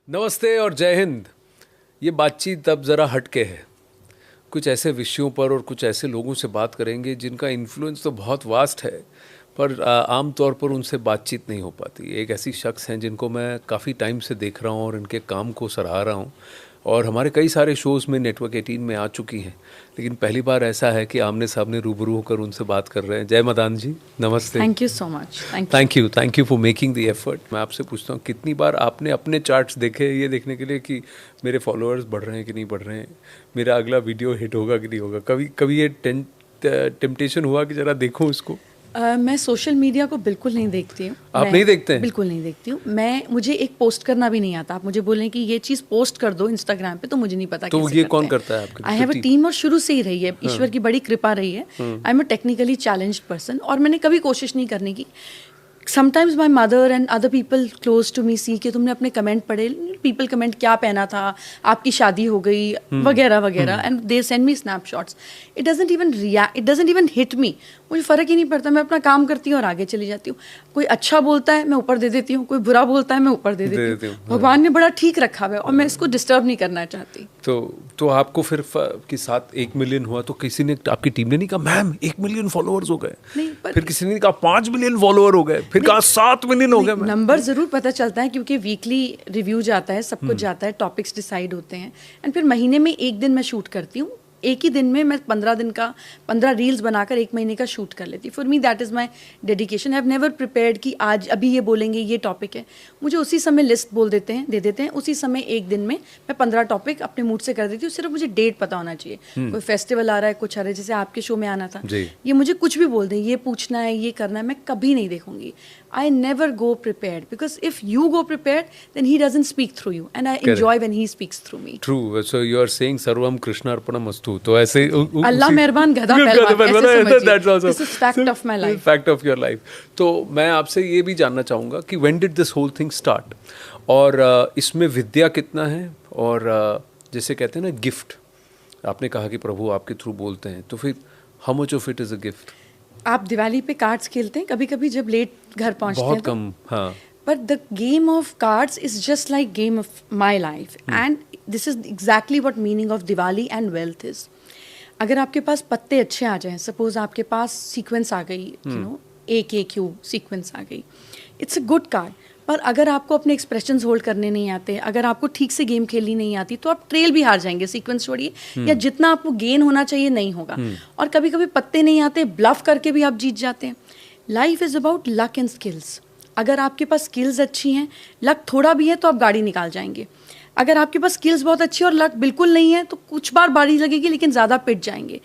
नमस्ते और जय हिंद। ये बातचीत अब ज़रा हटके है। कुछ ऐसे विषयों पर और कुछ ऐसे लोगों से बात करेंगे जिनका इन्फ्लुएंस तो बहुत वास्ट है, पर आम तौर पर उनसे बातचीत नहीं हो पाती। एक ऐसी शख्स हैं जिनको मैं काफ़ी टाइम से देख रहा हूँ और इनके काम को सराहा रहा हूँ और हमारे कई सारे शोज़ में नेटवर्क 18 में आ चुकी हैं, लेकिन पहली बार ऐसा है कि आमने सामने रूबरू होकर उनसे बात कर रहे हैं। जय मदान जी, नमस्ते। Thank you so much. Thank you for making the effort. मैं आपसे पूछता हूँ, कितनी बार आपने अपने चार्ट्स देखे ये देखने के लिए कि मेरे फॉलोअर्स बढ़ रहे हैं कि नहीं बढ़ रहे हैं, मेरा अगला वीडियो हिट होगा कि नहीं होगा? कभी ये टेम्पटेशन हुआ कि ज़रा देखूँ इसको? मैं सोशल मीडिया को बिल्कुल नहीं देखती हूँ। आप नहीं देखते हैं? बिल्कुल नहीं देखती हूँ। मुझे एक पोस्ट करना भी नहीं आता। आप मुझे बोलें कि ये चीज़ पोस्ट कर दो इंस्टाग्राम पे, तो मुझे नहीं पता तो कैसे ये करते कौन हैं। करता है आपके? आई हैव अ टीम और शुरू से ही रही है। ईश्वर की बड़ी कृपा रही है। I am a technically challenged person और मैंने कभी कोशिश नहीं करने की। Sometimes my mother and other people close to me say कि तुमने अपने कमेंट पढ़े, पीपल कमेंट क्या पहना था, आपकी शादी हो गई वगैरह वगैरह, and they send me snapshots. It doesn't even hit me. मुझे फ़र्क ही नहीं पड़ता। मैं अपना काम करती हूँ और आगे चली जाती हूँ। कोई अच्छा बोलता है मैं ऊपर दे देती हूँ, कोई बुरा बोलता है मैं ऊपर दे देती हूँ। भगवान ने बड़ा ठीक रखा हुआ है और मैं इसको डिस्टर्ब नहीं करना चाहती। तो आपको फिर के साथ 1 मिलियन हुआ तो किसी ने, आपकी टीम ने नहीं कहा मैम 1 मिलियन फॉलोअर्स हो गए? फिर किसी ने नहीं कहा 5 मिलियन फॉलोअर हो गए? फिर कहा 7 मिलियन हो गए? नंबर ज़रूर पता चलता है क्योंकि वीकली रिव्यू जाता है, सब कुछ जाता है, टॉपिक्स डिसाइड होते हैं। एंड फिर महीने में एक दिन मैं शूट करती हूँ। एक ही दिन में मैं 15 रील्स बनाकर 1 महीने का शूट कर लेती। For me that is my dedication. I have never prepared कि आज अभी ये बोलेंगे, ये टॉपिक है। मुझे उसी समय लिस्ट दे देते हैं। उसी समय एक दिन में मैं 15 टॉपिक अपने मूड से कर देती हूँ। सिर्फ मुझे डेट पता होना चाहिए। कोई फेस्टिवल आ रहा है, कुछ आ रहा है, जैसे आपके शो में आना था, ये मुझे कुछ भी बोल दें, ये पूछना है, ये करना है, मैं कभी नहीं देखूंगी। I never go prepared because if you go prepared, then he doesn't speak through you, and I enjoy when he speaks through me. True. So you are saying Sarvam Krishnarpanamastu. तो ऐसे अल्लाह मेहरबान गधा पहलवान, ऐसे समझिए। That's also This is fact of my life. Fact of your life. तो मैं आपसे ये भी जानना चाहूँगा कि when did this whole thing start? और इसमें विद्या कितना है? और जैसे कहते हैं ना गिफ्ट, आपने कहा कि प्रभु आपके थ्रू बोलते हैं, तो फिर how much of it is a gift? आप दिवाली पे कार्ड्स खेलते हैं कभी कभी जब लेट घर पहुंचते हैं? बहुत कम, हाँ। But the game of cards is just like game of my life, and this is exactly what meaning of Diwali and wealth is. अगर आपके पास पत्ते अच्छे आ जाएं, सपोज आपके पास सीक्वेंस आ गई, AKQ सीक्वेंस आ गई, इट्स अ गुड कार्ड। पर अगर आपको अपने एक्सप्रेशंस होल्ड करने नहीं आते, अगर आपको ठीक से गेम खेलनी नहीं आती, तो आप ट्रेल भी हार जाएंगे, सीक्वेंस छोड़िए, या जितना आपको गेन होना चाहिए नहीं होगा। और कभी कभी पत्ते नहीं आते, ब्लफ करके भी आप जीत जाते हैं। Life is about luck and skills. अगर आपके पास स्किल्स अच्छी हैं, लक थोड़ा भी है तो आप गाड़ी निकाल जाएंगे। अगर आपके पास स्किल्स बहुत अच्छी और लक बिल्कुल नहीं है तो कुछ बार बाड़ी लगेगी लेकिन ज़्यादा पिट जाएंगे।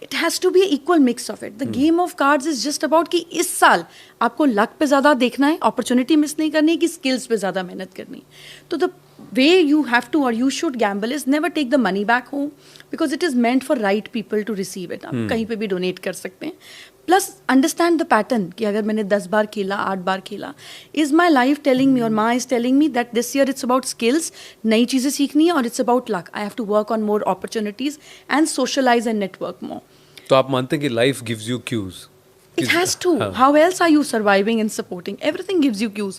It has to be equal mix of it. The game of cards is just about कि इस साल आपको लक पे ज़्यादा देखना है, अपॉर्चुनिटी मिस नहीं करनी है, कि स्किल्स पे ज़्यादा मेहनत करनी है। तो the way you have to और you should gamble is never take the money back home, because it is meant for right people to receive it. आप कहीं पे भी डोनेट कर सकते हैं। प्लस अंडरस्टैंड द पैटर्न कि अगर मैंने 10 बार खेला, 8 बार खेला, is my life telling me और माँ is telling me that this year it's about skills, नई चीज़ें सीखनी है, और it's about luck. I have to work on more opportunities and socialise and network more. तो आप मानते हैं कि life gives you cues? It has to. How else are you surviving and supporting? Everything gives you cues.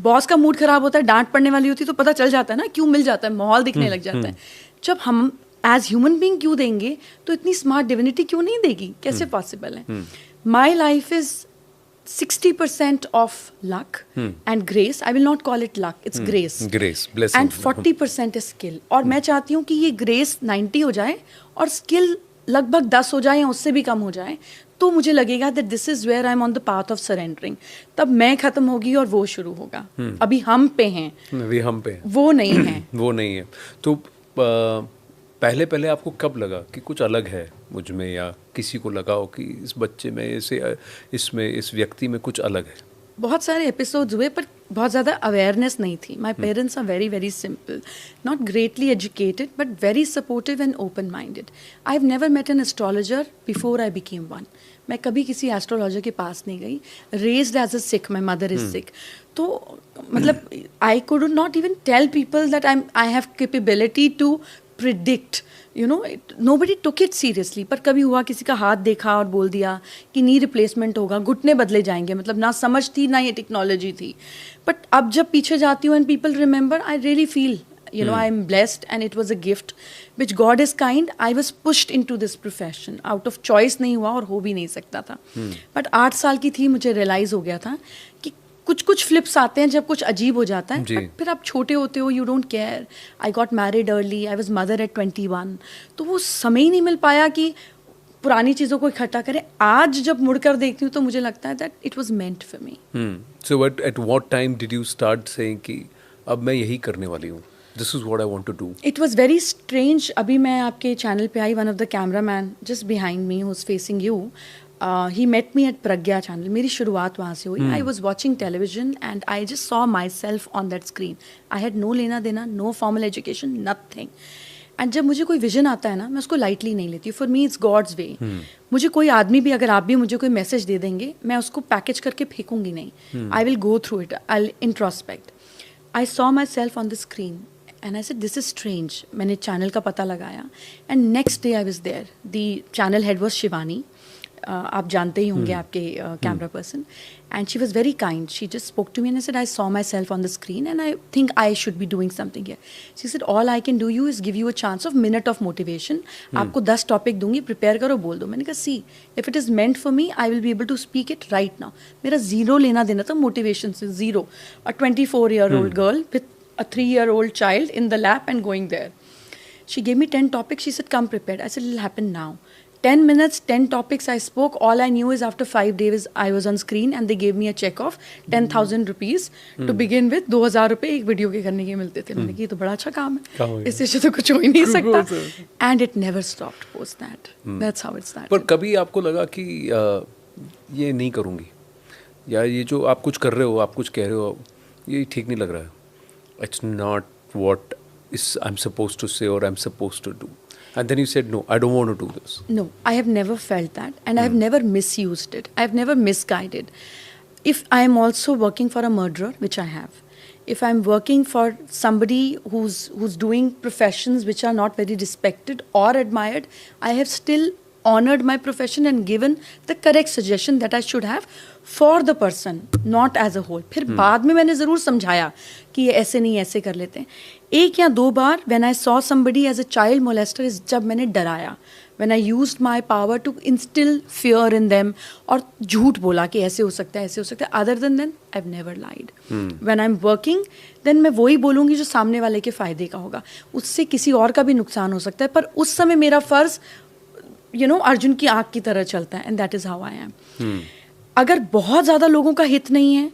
Boss का mood खराब होता है, डांट पड़ने वाली होती है, तो पता चल जाता है ना, क्यों मिल जाता है, माहौल दिखने लग जाता है। जब हम एज ह्यूमन बीइंग क्यों देंगे, तो इतनी स्मार्ट डिविनिटी क्यों नहीं देगी? कैसे पॉसिबल है? My life is 60% of luck and grace. I will not call it luck, it's grace. Grace, blessing. And 40% is skill. और मैं चाहती हूँ कि ये grace 90 हो जाए और skill लगभग 10 हो जाए या उससे भी कम हो जाए, तो मुझे लगेगा that this is where I'm on the path of surrendering. तब मैं खत्म होगी और वो शुरू होगा। अभी हम पे हैं, अभी हम पे हैं, वो नहीं है। वो नहीं है। तो पहले आपको कब लगा कि कुछ अलग है मुझ में, या किसी को लगा हो कि इस बच्चे में, इसमें, इस व्यक्ति में कुछ अलग है? बहुत सारे एपिसोड्स हुए पर बहुत ज़्यादा अवेयरनेस नहीं थी। My parents are very very simple, not greatly educated but very supportive and open minded. I have never met an astrologer before I became one. मैं कभी किसी एस्ट्रोलॉजर के पास नहीं गई। Raised as a Sikh, my mother is Sikh, तो मतलब I could not even tell people that I have capability to predict, you know, nobody took it seriously. पर कभी हुआ किसी का हाथ देखा और बोल दिया कि नी रिप्लेसमेंट होगा, घुटने बदले जाएंगे, मतलब ना समझ थी ना ये टेक्नोलॉजी थी. बट अब जब पीछे जाती हूँ and people remember, I really feel, you know, I'm blessed and it was a gift which God is kind. I was pushed into this profession out of choice, नहीं हुआ और हो भी नहीं सकता था. बट 8 साल की थी, मुझे रियलाइज हो गया था कि कुछ फ्लिप्स आते हैं जब कुछ अजीब हो जाता है. बट फिर आप छोटे होते हो, you don't care. I got married early, I was mother eight 21. तो वो समय ही नहीं मिल पाया कि पुरानी चीज़ों को इकट्ठा करें. आज जब मुड़कर देखती हूँ तो मुझे लगता है that it was meant for me. So at what time did you start saying कि अब मैं यही करने वाली हूँ, this is what I want to do? It was very strange. अभी मैं आपके चैनल पे आई, one of the cameraman just behind me who is facing you, he met me at Pragya channel. मेरी शुरुआत वहाँ से हुई. I was watching television and I just saw myself on that screen. I had no लेना देना, no formal education, nothing. And जब मुझे कोई विजन आता है ना, मैं उसको लाइटली नहीं लेती. For me it's god's way. मुझे कोई आदमी भी, अगर आप भी मुझे कोई मैसेज दे देंगे, मैं उसको पैकेज करके फेंकूंगी नहीं. I will go through it, I will introspect. I saw myself on the screen and I said this is strange. मैंने चैनल का पता लगाया and next day I was there. The channel head was Shivani. आप जानते ही होंगे आपके camera person. And she was very kind. She just spoke to me and I said I saw myself on the screen and I think I should be doing something here. She said all I can do you is give you a chance of minute of motivation. आपको 10 topic दूंगी, prepare करो, बोल दो. मैंने कहा see if it is meant for me I will be able to speak it right now. मेरा zero लेना देना था मोटिवेशन से, zero. A 24-year-old girl with a 3-year-old child in the lap and going there. She gave me 10 topics. She said, come prepared. I said, it will happen now. 10 minutes, 10 topics I spoke. All I knew is after 5 days I was on screen and they gave me a check of 10,000 rupees to begin with. 2,000 रुपए एक video के करने के मिलते थे. मैंने कहा ये तो बड़ा अच्छा काम है, इससे अच्छा तो कुछ हो ही नहीं सकता. And it never stopped post that. That's how it started. पर कभी आपको लगा कि ये नहीं करूँगी, या ये जो आप कुछ कर रहे हो, आप कुछ कह रहे हो, ये ठीक नहीं लग रहा है, it's not what is I'm supposed to say or I'm supposed to do, and then you said no, I don't want to do this? No, I have never felt that, and I have never misused it. I have never misguided. If I am also working for a murderer, which I have, if I'm working for somebody who's doing professions which are not very respected or admired, I have still honored my profession and given the correct suggestion that I should have for the person, not as a whole. फिर बाद में मैंने ज़रूर समझाया कि ये ऐसे नहीं, ऐसे कर लेते हैं. 1 या 2 बार when I saw somebody as a child molester is जब मैंने डराया, when I used my power to instill fear in them, और झूठ बोला कि ऐसे हो सकता है, ऐसे हो सकता है. Other than that, I've never lied. When I'm working, then मैं वही बोलूँगी जो सामने वाले के फ़ायदे का होगा. उससे किसी और का भी नुकसान हो सकता है, पर उस समय मेरा फ़र्ज़ अर्जुन की आँख की तरह चलता है. And that is how I am. अगर बहुत ज़्यादा लोगों का हित नहीं है,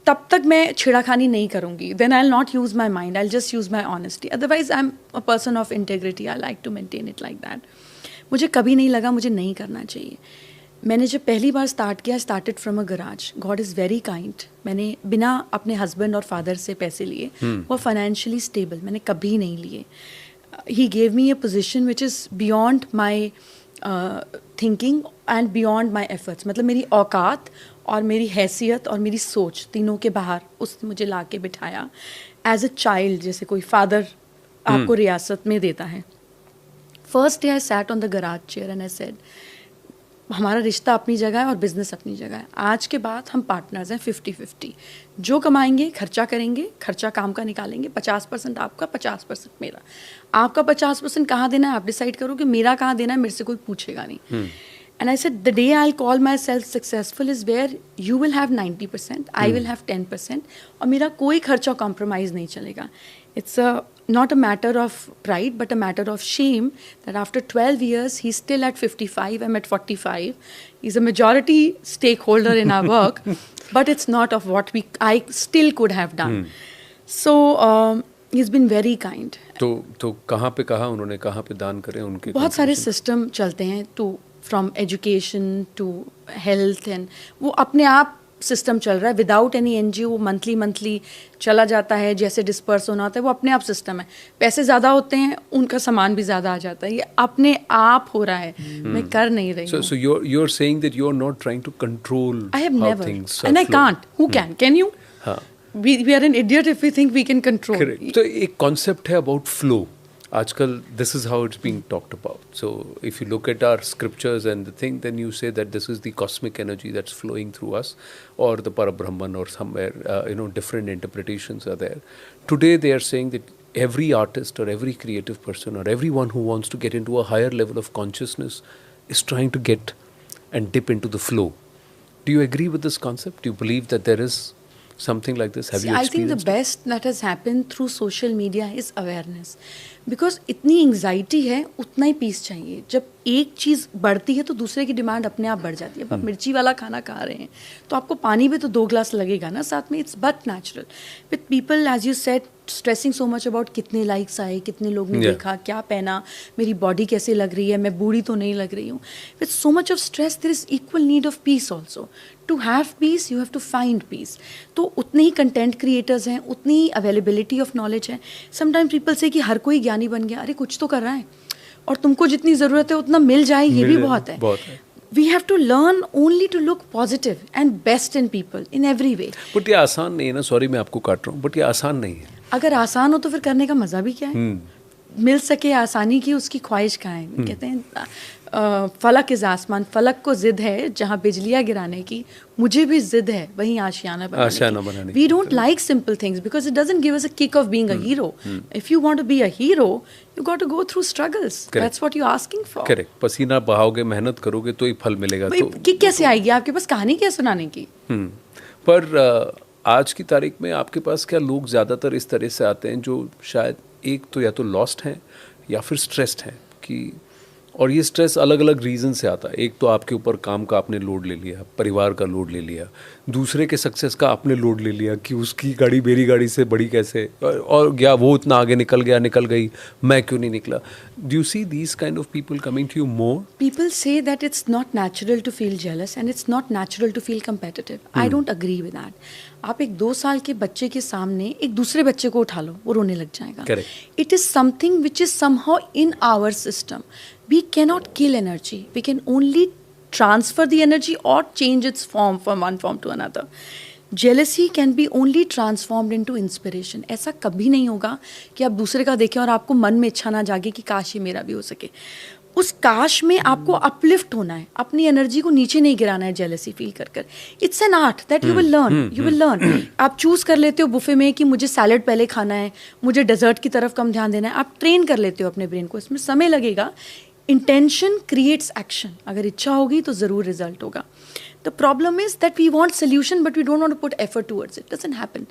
तब तक मैं छेड़ाखानी नहीं करूँगी. Then I will not use my mind, I will just use my honesty. Otherwise I am a person of integrity. I like to maintain it like that. मुझे कभी नहीं लगा मुझे नहीं करना चाहिए. मैंने जब पहली बार स्टार्ट किया, started from a garage. God is very kind. मैंने बिना अपने हस्बैंड और फादर से पैसे लिए, वो फाइनेंशियली स्टेबल मैंने कभी नहीं लिए. He gave me a position which is beyond my thinking and beyond my efforts. मतलब मेरी औकात और मेरी हैसियत और मेरी सोच तीनों के बाहर उसने मुझे ला के बिठाया. एज अ चाइल्ड, जैसे कोई फादर आपको रियासत में देता है. First day I sat on the garage chair and I said, हमारा रिश्ता अपनी जगह है और बिजनेस अपनी जगह है. आज के बाद हम पार्टनर्स हैं 50-50. जो कमाएंगे खर्चा करेंगे, खर्चा काम का निकालेंगे. 50% आपका, 50% मेरा. आपका 50% कहाँ देना है आप डिसाइड करो, कि मेरा कहाँ देना है मेरे से कोई पूछेगा नहीं. And I said the day I will call myself successful is where you will have 90%, I will have 10%, और मेरा कोई खर्चा कॉम्प्रोमाइज़ नहीं चलेगा. It's not a matter of pride, but a matter of shame that after 12 years, he's still at 55, I'm at 45. He's a majority stakeholder in our work, but it's not of what I still could have done. So, he's been very kind. तो कहाँ पे कहा उन्होंने, कहाँ पे दान करें उनके? बहुत सारे सिस्टम चलते हैं, from education to health, and वो अपने आप सिस्टम चल रहा है विदाउट एनी एनजीओ. मंथली चला जाता है, जैसे डिस्पर्स होना होता है वो अपने आप सिस्टम है. पैसे ज़्यादा होते हैं, उनका सामान भी ज़्यादा आ जाता है. ये अपने आप हो रहा है, मैं कर नहीं रही हूँ. So you're saying that you're not trying to control I have how never, things and I flow. can't. Who can? Can you? हाँ. We are an idiot if we think we can control. Correct. तो एक concept है about flow. आजकल this is how it's being talked about. So if you look at our scriptures and the thing, then you say that this is the cosmic energy that's flowing through us, or the Parabrahman, or somewhere different interpretations are there. Today they are saying that every artist or every creative person or everyone who wants to get into a higher level of consciousness is trying to get and dip into the flow. Do you agree with this concept? Do you believe that there is something like this? Have See, you I think the experienced it? best that has happened through social media is awareness. Because इतनी anxiety है उतना ही piece चाहिए. जब एक चीज़ बढ़ती है तो दूसरे की डिमांड अपने आप बढ़ जाती है. अब आप मिर्ची वाला खाना खा रहे हैं तो आपको पानी भी तो 2 ग्लास लगेगा ना साथ में. It's but natural. With people as you said stressing so much about कितने लाइक्स आए, कितने लोग ने देखा, क्या पहना, मेरी बॉडी कैसे लग रही है, मैं बूढ़ी तो नहीं लग रही हूँ. With so much of stress there is equal need of peace also. To have peace you have to find peace. तो उतने ही कंटेंट क्रिएटर्स हैं, उतनी अवेलेबिलिटी ऑफ नॉलेज है. समटाइम्स पीपल से कि हर कोई ज्ञानी बन गया. अरे कुछ तो कर रहा है और तुमको जितनी ज़रूरत है उतना मिल जाए, ये भी बहुत है. We have to learn only to look positive and best in people in every way. But ये आसान नहीं है ना. सॉरी मैं आपको काट रहा हूँ, बट ये आसान नहीं है. अगर आसान हो तो फिर करने का मज़ा भी क्या है. मिल सके आसानी की उसकी ख्वाहिश कहाँ है. कहते हैं फलक इज़ आसमान. फलक को जिद है जहाँ बिजलियाँ गिराने की, मुझे भी जिद है वहीं आशियाना बनाने की. We don't like simple things because it doesn't give us a kick of being a hero. If you want to be a hero you got to go through struggles. That's what you are asking for. Correct. पसीना बहाओगे, मेहनत करोगे तो ही फल मिलेगा. तो kick कैसे आएगी आपके पास, कहानी क्या सुनाने की. पर आज की तारीख में आपके पास क्या लोग ज़्यादातर इस तरह से आते हैं जो शायद एक तो या तो लॉस्ट हैं या फिर स्ट्रेस्ड हैं कि, और ये स्ट्रेस अलग अलग रीज़न से आता है. एक तो आपके ऊपर काम का आपने लोड ले लिया, परिवार का लोड ले लिया, दूसरे के सक्सेस का आपने लोड ले लिया कि उसकी गाड़ी मेरी गाड़ी से बड़ी कैसे, और या वो इतना आगे निकल गई, मैं क्यों नहीं निकला. Do you see these kind of people coming to you more? People say that it's not natural to feel jealous and it's not natural to feel competitive. I don't agree with that. आप एक 2 साल के बच्चे के सामने एक दूसरे बच्चे को उठा लो, वो रोने लग जाएगा. Correct. It is something which is somehow in our system. We cannot kill energy. We can only transfer the energy or change its form from one form to another. Jealousy can be only transformed into inspiration. ऐसा कभी नहीं होगा कि आप दूसरे का देखें और आपको मन में इच्छा ना जागे कि काश ये मेरा भी हो सके. उस काश में आपको अपलिफ्ट होना है, अपनी एनर्जी को नीचे नहीं गिराना है जेलसी फील कर कर. It's an art that you will learn. आप चूज कर लेते हो बुफे में कि मुझे सैलड पहले खाना है, मुझे डेजर्ट की तरफ कम ध्यान देना है. आप ट्रेन कर लेते हो अपने ब्रेन को. इसमें समय लगेगा. Intention creates action. अगर इच्छा होगी तो ज़रूर रिजल्ट होगा. The problem is that we want solution but we don't want to put effort towards it. Doesn't happen.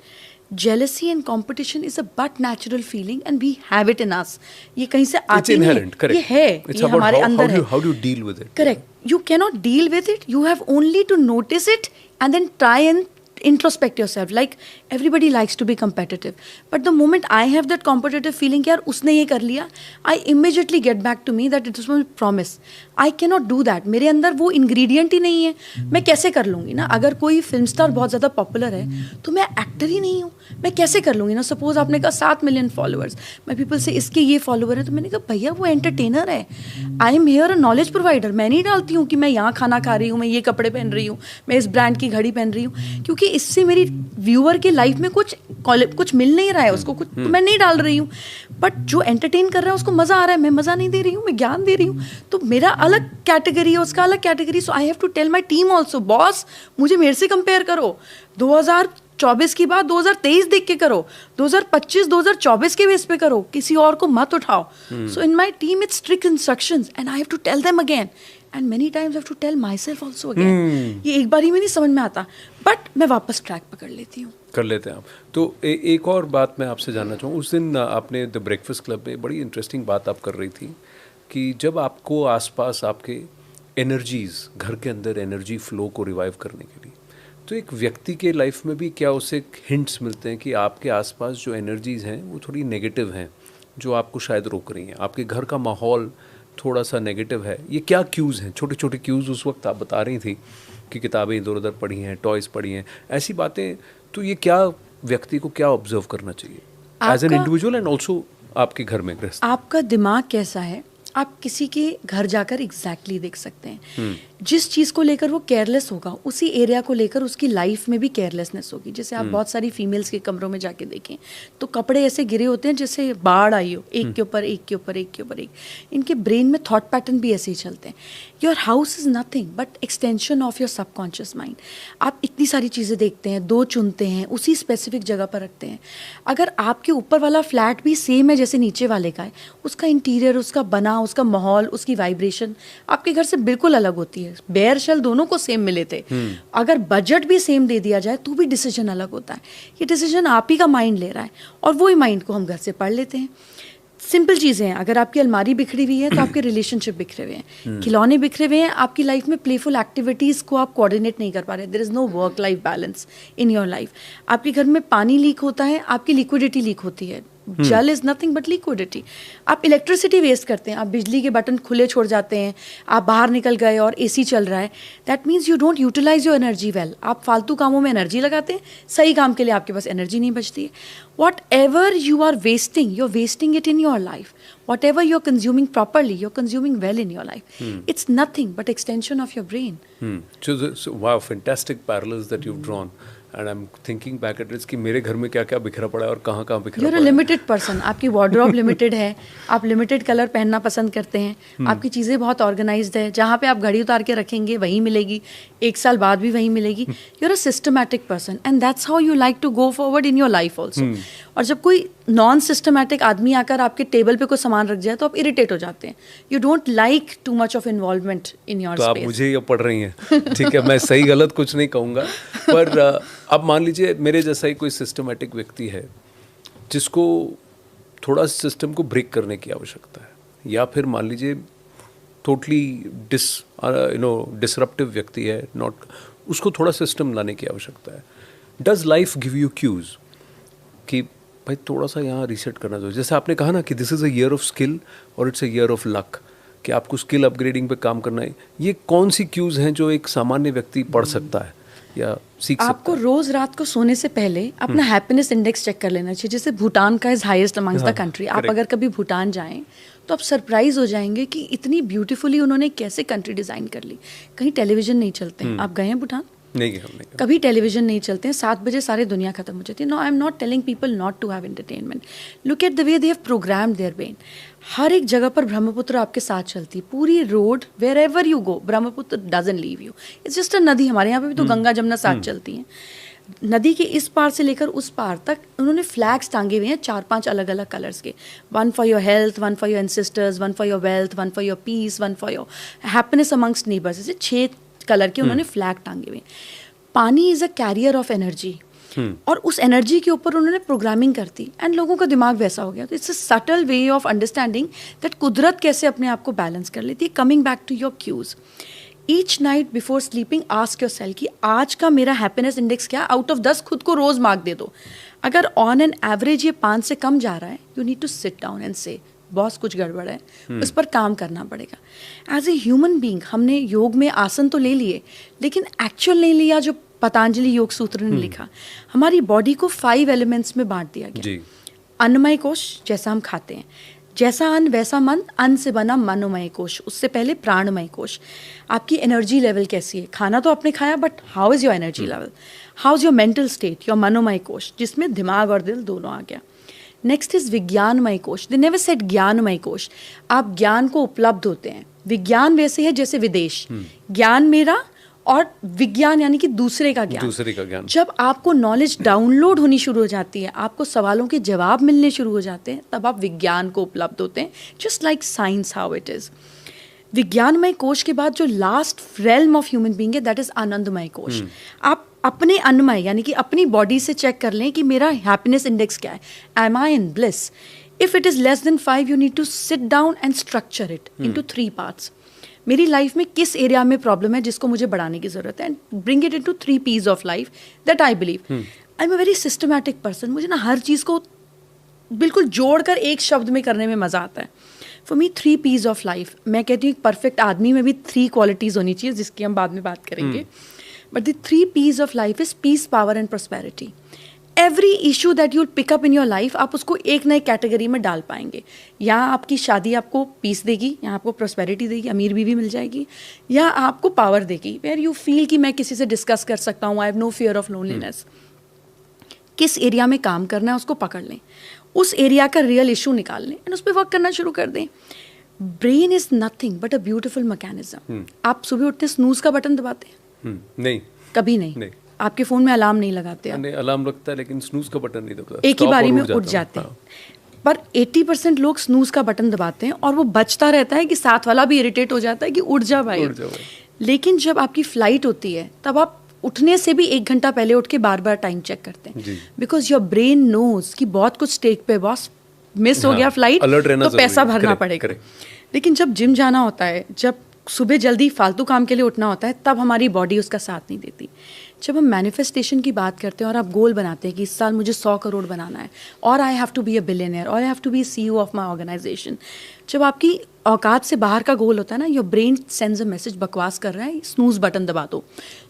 Jealousy and competition is a but natural feeling and we have it in us. ये कहीं से आती नहीं है. Correct. ये है. It's ये हमारे अंदर है. How do you deal with it? Correct. You cannot deal with it. You have only to notice it and then try and introspect yourself. Like everybody likes to be competitive, but the moment I have that competitive feeling कि यार उसने ये कर लिया, I immediately get back to me that it was my promise. I cannot do that. मेरे अंदर वो ingredient ही नहीं है. मैं कैसे कर लूँगी ना. अगर कोई फिल्म स्टार बहुत ज़्यादा पॉपुलर है तो मैं एक्टर ही नहीं हूँ. मैं कैसे कर लूँगी ना. सपोज आपने कहा 7 मिलियन फॉलोअर्स, मैं पीपल से इसके ये फॉलोअर है, तो मैंने कहा भैया वो एंटरटेनर है. I am here a knowledge provider. मैं नहीं डालती हूँ कि मैं यहाँ खाना खा रही हूँ, मैं ये कपड़े पहन रही हूँ, मैं इस ब्रांड की घड़ी पहन रही हूँ, क्योंकि इससे मेरी व्यूअर के लाइफ में कुछ मिल नहीं रहा है उसको कुछ, तो मैं नहीं डाल रही हूँ. बट जो एंटरटेन कर रहा है उसको मज़ा आ रहा है. मैं मज़ा नहीं दे रही हूँ, मैं ज्ञान दे रही हूँ. तो मेरा अलग कैटेगरी है, उसका अलग category. So I have to tell my team also, boss मुझे मेरे से कंपेयर करो. 2024 की बात 2023 देख के करो, 2025 2024 के बेस पे करो, किसी और को मत उठाओ. So in my team it's strict instructions and I have to tell them again. And many times I have to tell myself also again. ये एक बार ही में नहीं समझ में आता, बट मैं वापस ट्रैक पकड़ लेती हूँ. कर लेते हैं आप. तो एक और बात मैं आपसे जानना चाहूँ. उस दिन आपने द ब्रेकफास्ट क्लब में बड़ी इंटरेस्टिंग बात आप कर रही थी कि जब आपको आसपास आपके एनर्जीज, घर के अंदर एनर्जी फ्लो को रिवाइव करने के लिए, तो एक व्यक्ति के लाइफ में भी क्या उसे हिंट्स मिलते हैं कि आपके आसपास जो एनर्जीज हैं वो थोड़ी नेगेटिव हैं, जो आपको शायद रोक रही हैं, आपके घर का माहौल थोड़ा सा नेगेटिव है. ये क्या क्यूज़ हैं, छोटे छोटे क्यूज़ उस वक्त आप बता रही थी कि किताबें इधर उधर पढ़ी हैं, टॉयज़ पढ़ी हैं, ऐसी बातें. तो ये क्या व्यक्ति को क्या ऑब्जर्व करना चाहिए as an individual and also आपके घर में गृहस्थ? आपका दिमाग कैसा है, आप किसी के घर जाकर एग्जैक्टली देख सकते हैं। जिस चीज़ को लेकर वो केयरलेस होगा, उसी एरिया को लेकर उसकी लाइफ में भी केयरलेसनेस होगी। जैसे आप बहुत सारी फीमेल्स के कमरों में जाके देखें तो कपड़े ऐसे गिरे होते हैं जैसे बाढ़ आई हो, एक के ऊपर एक के ऊपर एक के ऊपर एक। इनके ब्रेन में थॉट पैटर्न भी ऐसे ही चलते हैं। Your house is nothing but extension of your subconscious mind. आप इतनी सारी चीज़ें देखते हैं, दो चुनते हैं, उसी स्पेसिफिक जगह पर रखते हैं। अगर आपके ऊपर वाला फ्लैट भी सेम है जैसे नीचे वाले का है, उसका इंटीरियर, उसका बना, उसका माहौल, उसकी वाइब्रेशन आपके घर से बिल्कुल अलग होती है। बेयर शेल दोनों को सेम मिले थे, अगर बजट भी सेम दे दिया जाए तो भी डिसीजन अलग होता है। ये डिसीजन आप ही का माइंड ले रहा है और वही माइंड को हम घर से पढ़ लेते हैं। सिंपल चीज़ें हैं, अगर आपकी अलमारी बिखरी हुई है तो आपके रिलेशनशिप बिखरे हुए हैं, खिलौने बिखरे हुए हैं, आपकी लाइफ में प्लेफुल एक्टिविटीज़ को आप कोऑर्डिनेट नहीं कर पा रहे, there is no work life balance in your life. आपके घर में पानी लीक होता है, आपकी लिक्विडिटी लीक होती है। जल इज नथिंग बट लिक्विडिटी। आप इलेक्ट्रिसिटी वेस्ट करते हैं, आप बिजली के बटन खुले छोड़ जाते हैं, आप बाहर निकल गए और एसी चल रहा है, that means you don't utilise your energy well. आप फालतू कामों में एनर्जी लगाते हैं, सही काम के लिए आपके पास एनर्जी नहीं बचती है। Whatever you are wasting, you are wasting it in your life. Whatever you're consuming properly, you're consuming well in your life. It's nothing but extension of your brain. So wow, fantastic parallels that you've drawn. And I'm thinking back at it कि मेरे घर में क्या क्या बिखरा पड़ा है और कहाँ कहाँ बिखरा You're पड़ा a है। limited person. आपकी wardrobe limited है, आप limited color पहनना पसंद करते हैं, आपकी चीज़ें बहुत organized है, जहाँ पे आप घड़ी उतार के रखेंगे वहीं मिलेगी, एक साल बाद भी वहीं मिलेगी। You're a systematic person and that's how you like to go forward in your life also. और जब कोई नॉन सिस्टमैटिक आदमी आकर आपके टेबल पे कोई सामान रख जाए तो आप इरिटेट हो जाते हैं। You don't like too much of involvement in your तो स्पेस। आप मुझे ये पढ़ रही हैं, ठीक है, मैं सही गलत कुछ नहीं कहूँगा, पर अब मान लीजिए मेरे जैसा ही कोई सिस्टमैटिक व्यक्ति है जिसको थोड़ा सिस्टम को ब्रेक करने की आवश्यकता है, या फिर मान लीजिए टोटली डिसरप्टिव व्यक्ति है, नॉट, उसको थोड़ा सिस्टम लाने की आवश्यकता है। Does life give you cues कि भाई थोड़ा सा यहाँ रीसेट करना चाहिए? जैसे आपने कहा ना कि this is a year of skill और it's a year of luck, कि आपको स्किल अपग्रेडिंग पे काम करना है। ये कौन सी क्यूज़ हैं जो एक सामान्य व्यक्ति पढ़ सकता है या सीख सकता है? आपको रोज रात को सोने से पहले अपना हैप्पीनेस इंडेक्स चेक कर लेना चाहिए। जैसे भूटान का is highest amongst the country. आप अगर कभी भूटान जाएं तो आप सरप्राइज हो जाएंगे कि इतनी ब्यूटीफुली उन्होंने कैसे कंट्री डिज़ाइन कर ली। कहीं टेलीविजन नहीं चलते हैं। आप गए हैं भूटान? नहीं गया, नहीं गया। कभी टेलीविजन नहीं चलते हैं, 7 बजे सारी दुनिया खत्म हो जाती है। No, I am not telling people not to have entertainment. Look at the way they have programmed their brain. हर एक जगह पर ब्रह्मपुत्र आपके साथ चलती है, पूरी road wherever you go Brahmaputra doesn't leave you. It's just a नदी। हमारे यहाँ पे भी तो गंगा जमुना साथ चलती हैं। नदी के इस पार से लेकर उस पार तक उन्होंने फ्लैग्स टांगे हुए हैं 4-5 अलग अलग कलर्स के। 1 for your health, 1 for your ancestors, 1 for your wealth, 1 for your peace, 1 for your happiness amongst neighbours. ऐसे 6 कलर के उन्होंने फ्लैग टांगे हुए। पानी is a carrier of energy, और उस एनर्जी के ऊपर उन्होंने प्रोग्रामिंग कर दी एंड लोगों का दिमाग वैसा हो गया। तो it's a subtle way of understanding that कुदरत कैसे अपने आप को बैलेंस कर लेती है। Coming back to your cues, each night before sleeping ask yourself कि आज का मेरा हैप्पीनेस इंडेक्स क्या है। आउट ऑफ 10 खुद को रोज मार्क दे दो। अगर ऑन एन एवरेज ये 5 से कम जा रहा है, you need to sit down and say boss कुछ गड़बड़ है, उस पर काम करना पड़ेगा। एज ए ह्यूमन बीइंग हमने योग में आसन तो ले लिए, लेकिन एक्चुअल नहीं लिया जो पतंजलि योग सूत्र ने लिखा। हमारी बॉडी को 5 एलिमेंट्स में बांट दिया गया जी। अन्नमय कोश, जैसा हम खाते हैं, जैसा अन्न वैसा मन, अन्न से बना मनोमय कोश, उससे पहले प्राणमय कोश। आपकी एनर्जी लेवल कैसी है? खाना तो आपने खाया, but how is your energy level? How is your mental state? Your मनोमय कोश, जिसमें दिमाग और दिल दोनों आ गया। नेक्स्ट इज विज्ञानमय कोश। दे नेवर सेड ज्ञानमय कोश। आप ज्ञान को उपलब्ध होते हैं। विज्ञान वैसे है जैसे विदेश, ज्ञान मेरा और विज्ञान यानी कि दूसरे का ज्ञान। जब आपको नॉलेज डाउनलोड होनी शुरू हो जाती है, आपको सवालों के जवाब मिलने शुरू हो जाते हैं, तब आप विज्ञान को उपलब्ध होते हैं। Just like science how it is. विज्ञानमय कोश के बाद जो last realm of human being है, दैट इज आनंदमय कोश। आप अपने अन्नमय यानी कि अपनी बॉडी से चेक कर लें कि मेरा हैप्पीनेस इंडेक्स क्या है। Am I in bliss? If it is less than 5, you need to sit down and structure it into 3 parts. मेरी लाइफ में किस एरिया में प्रॉब्लम है जिसको मुझे बढ़ाने की जरूरत है, and bring it into 3 P's of life that I believe. I am a very systematic person. मुझे ना हर चीज़ को बिल्कुल जोड़कर एक शब्द में करने में मज़ा आता है। For me 3 P's of life. मैं कहती हूँ एक परफेक्ट आदमी में भी 3 क्वालिटीज़ होनी चाहिए, जिसकी हम बाद में बात करेंगे। But the 3 P's of life is peace, power and prosperity. Every issue that you'll pick up in your life आप उसको एक नए कैटेगरी में डाल पाएंगे. या आपकी शादी आपको पीस देगी, या आपको प्रॉस्पेरिटी देगी, अमीर बीवी मिल जाएगी, या आपको पावर देगी वेयर यू फील कि मैं किसी से डिस्कस कर सकता हूँ, I have no fear of loneliness. किस एरिया में काम करना है उसको पकड़ लें, उस एरिया का रियल इशू निकाल लें एंड उस पर वर्क करना शुरू कर दें. Brain is nothing but a beautiful mechanism. आप सुबह उठते स्नूज का बटन दबाते हैं? नहीं, कभी नहीं. आपके फोन में अलार्म नहीं लगाते आप? नहीं, अलार्म लगता है लेकिन स्नूज का बटन नहीं दबाता. एक ही बारी में उठ जाते हैं. पर 80% लोग स्नूज का बटन दबाते हैं और वो बचता रहता है कि साथ वाला भी इरिटेट हो जाता है कि उठ जा भाई. लेकिन जब आपकी फ्लाइट होती है तब आप उठने से भी 1 घंटा पहले उठ के बार बार टाइम चेक करते हैं, बिकॉज योर ब्रेन नोज कि बहुत कुछ स्टेक पे, बॉस मिस हो गया फ्लाइट तो पैसा भरना पड़ेगा. लेकिन जब जिम जाना होता है, जब सुबह जल्दी फालतू काम के लिए उठना होता है, तब हमारी बॉडी उसका साथ नहीं देती. जब हम मैनिफेस्टेशन की बात करते हैं और आप गोल बनाते हैं कि इस साल मुझे 100 करोड़ बनाना है, और I have to be a billionaire, और I have to be CEO of my organisation, जब आपकी औकात से बाहर का गोल होता है ना, your brain sends a message बकवास कर रहा है, स्नूज बटन दबा दो,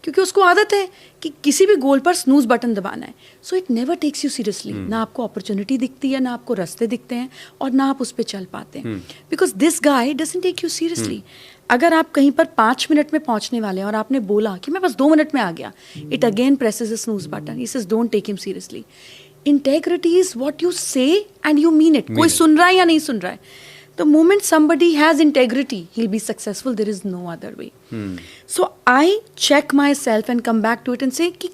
क्योंकि उसको आदत है कि किसी भी गोल पर स्नूज बटन दबाना है. So it never takes you seriously. ना आपको अपॉर्चुनिटी दिखती है, ना आपको रास्ते दिखते हैं, और ना आप उस पर चल पाते हैं, because this guy doesn't take you seriously. अगर आप कहीं पर 5 मिनट में पहुंचने वाले हैं और आपने बोला कि मैं बस 2 मिनट में आ गया, it again presses a snooze button. He says don't take him seriously. Integrity is what you say and you mean it. कोई सुन रहा है या नहीं सुन रहा है, the moment somebody has integrity, he'll be successful. There is no other way. So I check myself and come back to it and say कि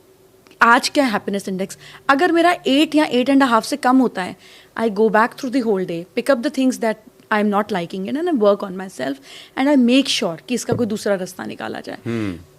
आज क्या happiness index. अगर मेरा 8 या 8.5 से कम होता है, I go back through the whole day, pick up the things that I'm not liking it, and I work on myself, and I make sure कि इसका कोई दूसरा रास्ता निकाला जाए.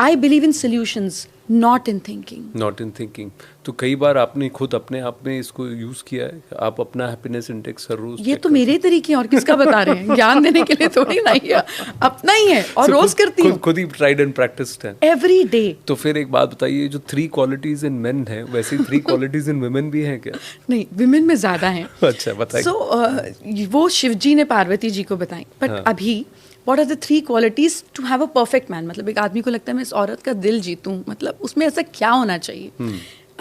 I believe in solutions, not in thinking. Not in thinking. तो कई बार आपने खुद अपने आप में इसको यूज किया है, आप अपना हैप्पीनेस इंडेक्स हर रोज? ये तो मेरे तरीके हैं, और किसका बता रहे हैं? ज्ञान देने के लिए थोड़ी ना है, अपना ही है, और रोज करती हूँ. खुद ही ट्राइड एंड प्रैक्टिस्ड है एवरी डे. तो फिर एक बात बताइए, जो 3 क्वालिटीज इन मेन है, वैसे ही 3 क्वालिटीज इन वुमेन भी हैं क्या? नहीं, विमेन में ज्यादा हैं. अच्छा, बताइए. सो वो शिव जी ने पार्वती जी को बताई. बट अभी What are the 3 qualities to have a perfect man? मतलब एक आदमी को लगता है मैं इस औरत का दिल जीतूं, मतलब उसमें ऐसा क्या होना चाहिए?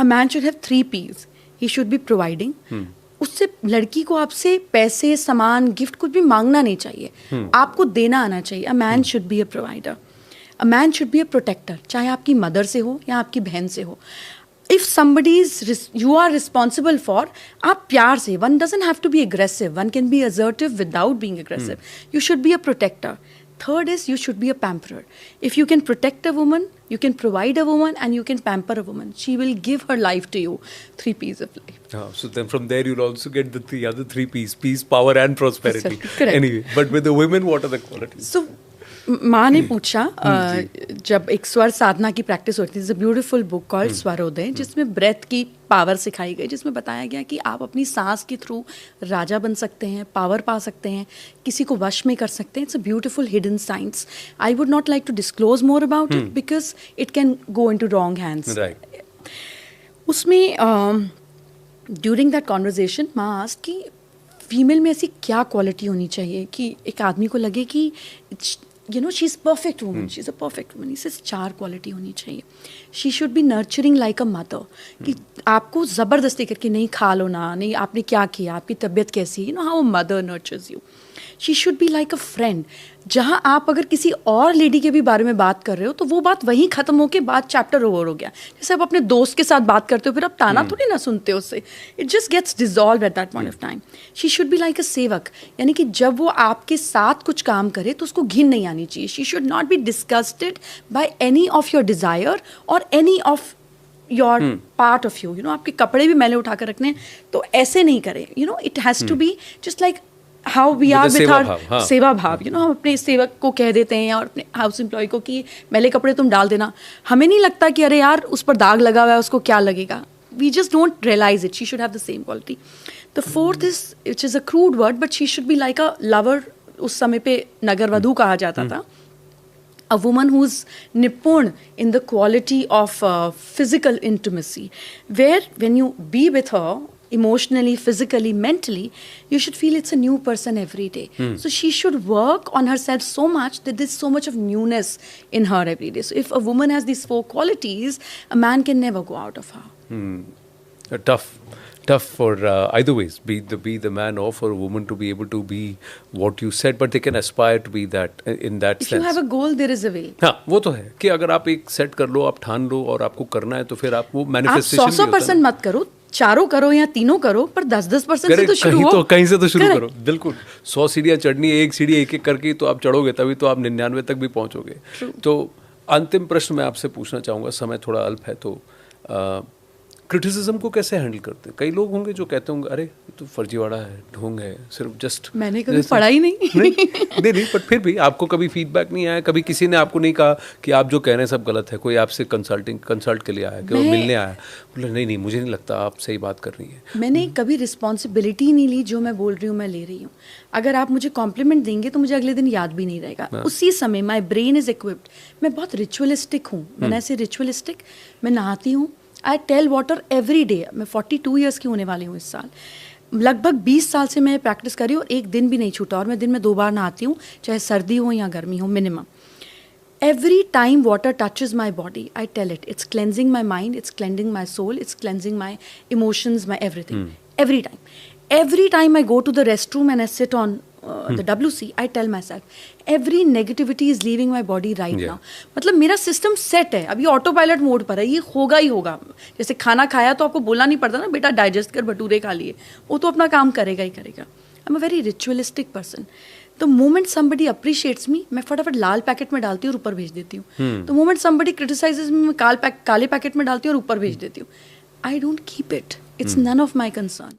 A man should have 3 P's. He should be providing. उससे लड़की को आपसे पैसे, सामान, गिफ्ट कुछ भी मांगना नहीं चाहिए, आपको देना आना चाहिए. A man should be a provider. A man should be a protector. चाहे आपकी मदर से हो या आपकी बहन से हो. If somebody is you are responsible for, आप प्यार से, one doesn't have to be aggressive, one can be assertive without being aggressive. You should be a protector. Third is you should be a pamperer. If you can protect a woman, you can provide a woman, and you can pamper a woman, she will give her life to you. 3 P's of life. So then from there you'll also get the other 3 P's: peace, power, and prosperity. Correct. Anyway, but with the women, what are the qualities? So माँ ने पूछा, जब एक स्वर साधना की practice होती है, beautiful book called Swarodaya, जिसमें ब्रेथ की पावर सिखाई गई, जिसमें बताया गया कि आप अपनी सांस के थ्रू राजा बन सकते हैं, पावर पा सकते हैं, किसी को वश में कर सकते हैं. It's a beautiful hidden science. I would not like to disclose more about it because it can go into wrong hands. उसमें ड्यूरिंग दैट कॉन्वर्जेशन माँ आस्क्ड कि फीमेल में ऐसी क्या क्वालिटी होनी चाहिए कि एक आदमी को लगे कि you know, she's perfect woman, she's a perfect woman. He says 4 quality होनी चाहिए. She should be nurturing like a mother. कि आपको ज़बरदस्ती करके नहीं, खा लो ना, नहीं आपने क्या किया, आपकी तबीयत कैसी है, you know how a mother nurtures you. She should be like a friend. जहाँ आप अगर किसी और लेडी के भी बारे में बात कर रहे हो तो वो बात वहीं ख़त्म होके बात चैप्टर ओवर हो गया. जैसे आप अपने दोस्त के साथ बात करते हो, फिर आप ताना थोड़ी ना सुनते हो उससे. It just gets dissolve at that point of time. She should be like a sevak, यानी कि जब वो आपके साथ कुछ काम करे तो उसको घिन नहीं आनी चाहिए. She should not be disgusted by any of your desire और any of your part of you. You know, आपके कपड़े भी मैले उठा कर रखने तो ऐसे नहीं करें. You know, it has to be just like how we are with our seva bhav. You know, हम अपने सेवक को कह देते हैं और अपने हाउस एम्प्लॉय को कि मैले कपड़े तुम डाल देना. हमें नहीं लगता कि अरे यार उस पर दाग लगा हुआ है, उसको क्या लगेगा. We just don't realize it. She should have the same quality. The fourth is, which is a crude word, but she should be like a lover. उस समय पे नगर वधू कहा जाता था. A woman who's nippon in the quality of physical intimacy, where when you be with her emotionally, physically, mentally, you should feel it's a new person every day. So she should work on herself so much that there's so much of newness in her every day. So if a woman has these 4 qualities, a man can never go out of her. tough for either ways, be the man or for a woman to be able to be what you said, but they can aspire to be that in that If you sense. have a goal, there is a way. हाँ, वो तो है कि अगर आप एक set कर लो, आप ठान लो और आपको करना है, तो फिर आप वो आप मैनिफेस्टेशन 100% मत करो, 4 करो या 3 करो, पर 10% से तो शुरू हो। कहीं से तो शुरू Correct. करो, बिल्कुल। 100 सीढ़ियाँ चढ़नी है, एक सीढ़ी एक एक करके तो आप चढ़ोगे, तभी तो आप 99 तक भी पहुंचोगे। तो अंतिम प्रश्न मैं आपसे पूछना चाहूँगा, समय थोड़ा अल्प है, तो क्रिटिसिज्म को कैसे हैंडल करते हैं? कई लोग होंगे जो कहते होंगे, अरे ये तो फर्जीवाड़ा है, ढोंग है, सिर्फ जस्ट मैंने कभी पढ़ा ही नहीं। नहीं, बट फिर भी आपको कभी फीडबैक नहीं आया? कभी किसी ने आपको नहीं कहा कि आप जो कह रहे हैं सब गलत है? कोई आपसे कंसल्ट के लिए आया, कि वो मिलने आया, बोले नहीं मुझे नहीं लगता आप सही बात कर रही हैं? मैंने कभी रिस्पॉन्सिबिलिटी नहीं ली, जो मैं बोल रही हूँ मैं ले रही हूँ। अगर आप मुझे कॉम्प्लीमेंट देंगे तो मुझे अगले दिन याद भी नहीं रहेगा। उसी समय माई ब्रेन इज इक्विप्ड। मैं बहुत रिचुअलिस्टिक हूँ, मैंने ऐसे रिचुअलिस्टिक, मैं नहाती हूँ, I tell water every day. मैं 42 ईयर्स की होने वाली हूँ इस साल। लगभग 20 साल से मैं प्रैक्टिस कर रही हूँ और एक दिन भी नहीं छूटा, और मैं दिन में 2 बार नहाती हूँ, चाहे सर्दी हो या गर्मी हो, minimum. Every time water touches my body, I tell it, it's cleansing my mind, it's cleansing my soul, it's cleansing my emotions, my everything. Every time. Every time I go to the restroom and I sit on the WC, I tell myself, every negativity is leaving my body right now. मतलब मेरा system set है, अभी auto pilot mode पर है, ये होगा ही होगा। जैसे खाना खाया तो आपको बोलना नहीं पड़ता ना, बेटा डाइजेस्ट कर, भटूरे खा लिए, वो तो अपना काम करेगा ही करेगा। I am a very ritualistic person. The moment somebody appreciates me, मैं फटाफट लाल पैकेट में डालती हूँ और ऊपर भेज देती हूँ। द मोमेंट समबडी क्रिटिसाइजेस मी, मैं काले पैकेट में डालती हूँ और ऊपर भेज देती हूँ। I don't keep it, it's none of my concern.